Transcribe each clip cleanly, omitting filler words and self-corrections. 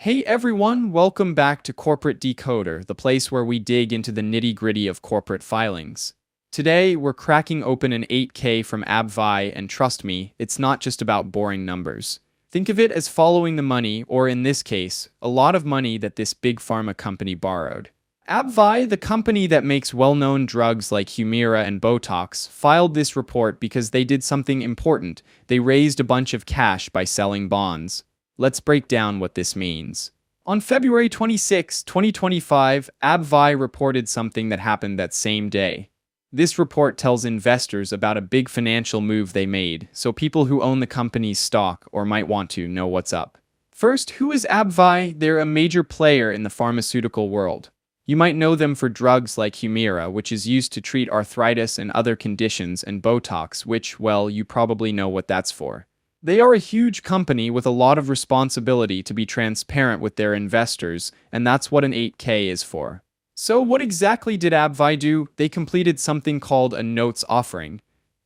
Hey everyone, welcome back to Corporate Decoder, the place where we dig into the nitty-gritty of corporate filings. Today, we're cracking open an 8K from AbbVie, and trust me, it's not just about boring numbers. Think of it as following the money, or in this case, a lot of money that this big pharma company borrowed. AbbVie, the company that makes well-known drugs like Humira and Botox, filed this report because they did something important. They raised a bunch of cash by selling bonds. Let's break down what this means. On February 26, 2025, AbbVie reported something that happened that same day. This report tells investors about a big financial move they made, so people who own the company's stock or might want to know what's up. First, who is AbbVie? They're a major player in the pharmaceutical world. You might know them for drugs like Humira, which is used to treat arthritis and other conditions, and Botox, which, well, you probably know what that's for. They are a huge company with a lot of responsibility to be transparent with their investors, and that's what an 8K is for. So what exactly did AbbVie do? They completed something called a notes offering.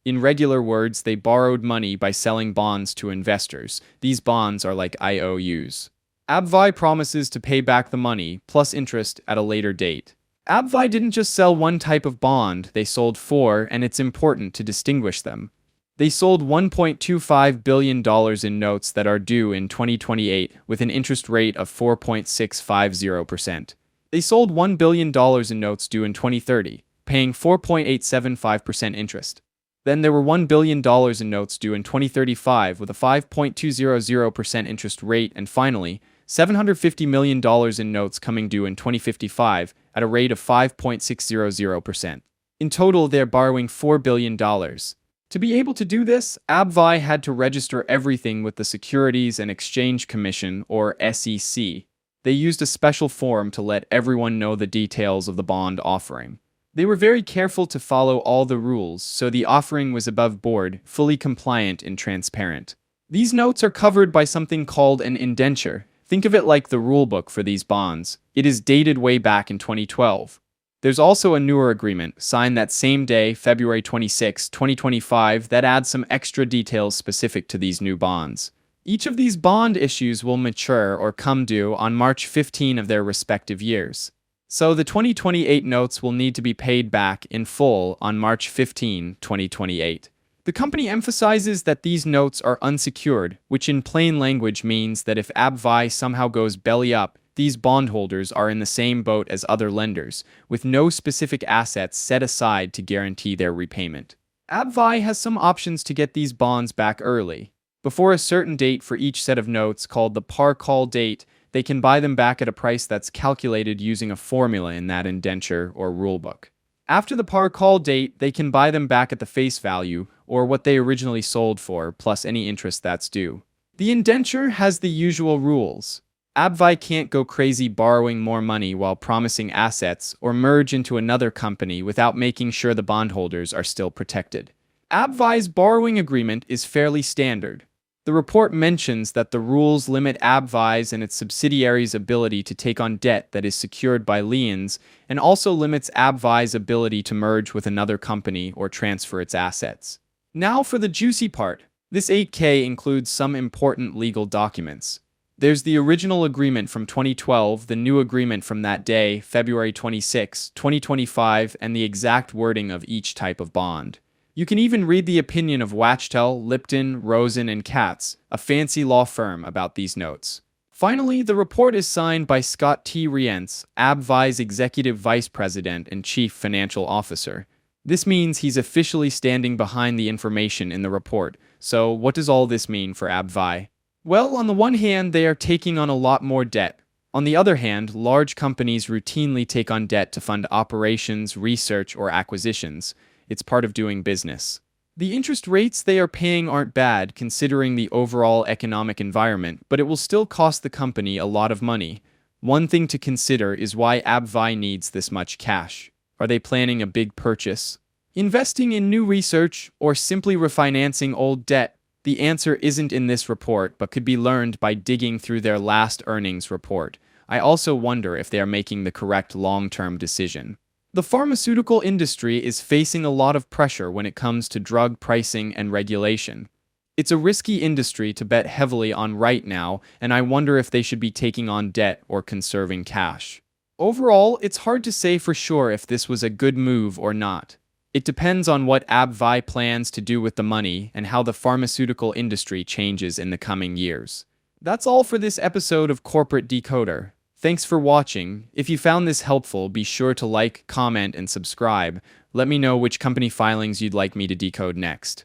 In regular words, they borrowed money by selling bonds to investors. These bonds are like IOUs. AbbVie promises to pay back the money, plus interest, at a later date. AbbVie didn't just sell one type of bond, they sold four, and it's important to distinguish them. They sold $1.25 billion in notes that are due in 2028 with an interest rate of 4.650%. They sold $1 billion in notes due in 2030, paying 4.875% interest. Then there were $1 billion in notes due in 2035 with a 5.200% interest rate, and finally, $750 million in notes coming due in 2055 at a rate of 5.600%. In total, they're borrowing $4 billion. To be able to do this, AbbVie had to register everything with the Securities and Exchange Commission, or SEC. They used a special form to let everyone know the details of the bond offering. They were very careful to follow all the rules, so the offering was above board, fully compliant and transparent. These notes are covered by something called an indenture. Think of it like the rulebook for these bonds. It is dated way back in 2012. There's also a newer agreement, signed that same day, February 26, 2025, that adds some extra details specific to these new bonds. Each of these bond issues will mature or come due on March 15 of their respective years. So the 2028 notes will need to be paid back in full on March 15, 2028. The company emphasizes that these notes are unsecured, which in plain language means that if AbbVie somehow goes belly up, these bondholders are in the same boat as other lenders, with no specific assets set aside to guarantee their repayment. AbbVie has some options to get these bonds back early. Before a certain date for each set of notes, called the par call date, they can buy them back at a price that's calculated using a formula in that indenture or rulebook. After the par call date, they can buy them back at the face value, or what they originally sold for, plus any interest that's due. The indenture has the usual rules. AbbVie can't go crazy borrowing more money while promising assets or merge into another company without making sure the bondholders are still protected. AbbVie's borrowing agreement is fairly standard. The report mentions that the rules limit AbbVie's and its subsidiaries' ability to take on debt that is secured by liens, and also limits AbbVie's ability to merge with another company or transfer its assets. Now for the juicy part. This 8K includes some important legal documents. There's the original agreement from 2012, the new agreement from that day, February 26, 2025, and the exact wording of each type of bond. You can even read the opinion of Wachtell, Lipton, Rosen, and Katz, a fancy law firm, about these notes. Finally, the report is signed by Scott T. Rientz, AbbVie's Executive Vice President and Chief Financial Officer. This means he's officially standing behind the information in the report. So, what does all this mean for AbbVie? Well, on the one hand, they are taking on a lot more debt. On the other hand, large companies routinely take on debt to fund operations, research, or acquisitions. It's part of doing business. The interest rates they are paying aren't bad considering the overall economic environment, but it will still cost the company a lot of money. One thing to consider is why AbbVie needs this much cash. Are they planning a big purchase? Investing in new research, or simply refinancing old debt? The answer isn't in this report, but could be learned by digging through their last earnings report. I also wonder if they are making the correct long-term decision. The pharmaceutical industry is facing a lot of pressure when it comes to drug pricing and regulation. It's a risky industry to bet heavily on right now, and I wonder if they should be taking on debt or conserving cash. Overall, it's hard to say for sure if this was a good move or not. It depends on what AbbVie plans to do with the money and how the pharmaceutical industry changes in the coming years. That's all for this episode of Corporate Decoder. Thanks for watching. If you found this helpful, be sure to like, comment, and subscribe. Let me know which company filings you'd like me to decode next.